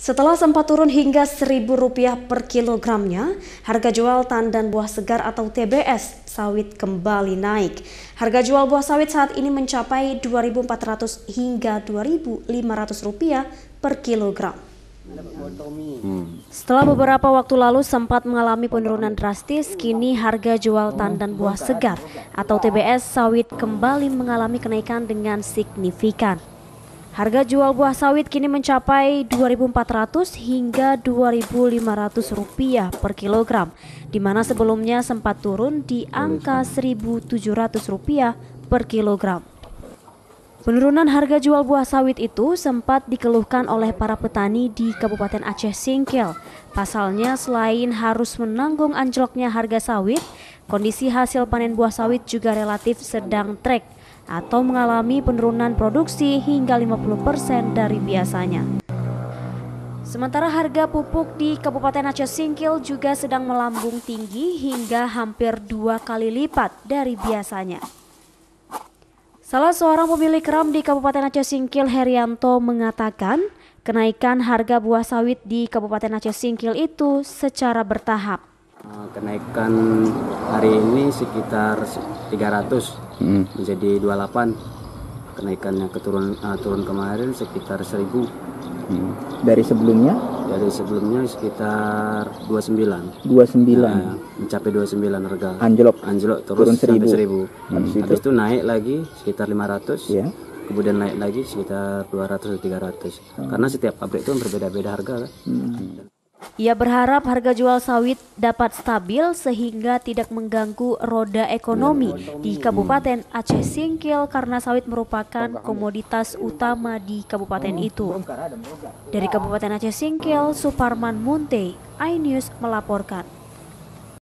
Setelah sempat turun hingga Rp1.000 per kilogramnya, harga jual tandan buah segar atau TBS sawit kembali naik. Harga jual buah sawit saat ini mencapai Rp2.400 hingga Rp2.500 per kilogram. Setelah beberapa waktu lalu sempat mengalami penurunan drastis, kini harga jual tandan buah segar atau TBS sawit kembali mengalami kenaikan dengan signifikan. Harga jual buah sawit kini mencapai Rp2.400 hingga Rp2.500 per kilogram, di mana sebelumnya sempat turun di angka Rp1.700 per kilogram. Penurunan harga jual buah sawit itu sempat dikeluhkan oleh para petani di Kabupaten Aceh Singkil. Pasalnya, selain harus menanggung anjloknya harga sawit, kondisi hasil panen buah sawit juga relatif sedang trek atau mengalami penurunan produksi hingga 50% dari biasanya. Sementara harga pupuk di Kabupaten Aceh Singkil juga sedang melambung tinggi hingga hampir 2 kali lipat dari biasanya. Salah seorang pemilik keram di Kabupaten Aceh Singkil, Herianto, mengatakan kenaikan harga buah sawit di Kabupaten Aceh Singkil itu secara bertahap. Kenaikan hari ini sekitar 300 menjadi 28. Kenaikannya turun kemarin sekitar 1000. Dari sebelumnya? Dari sebelumnya sekitar 29. Mencapai 29 harga. Anjlok terus sampai 1000. Habis itu naik lagi sekitar 500. Ya. Kemudian naik lagi sekitar 200 atau 300. Karena setiap pabrik itu berbeda-beda harga kan. Ia berharap harga jual sawit dapat stabil sehingga tidak mengganggu roda ekonomi di Kabupaten Aceh Singkil karena sawit merupakan komoditas utama di kabupaten itu. Dari Kabupaten Aceh Singkil, Suparman Munte, iNews melaporkan.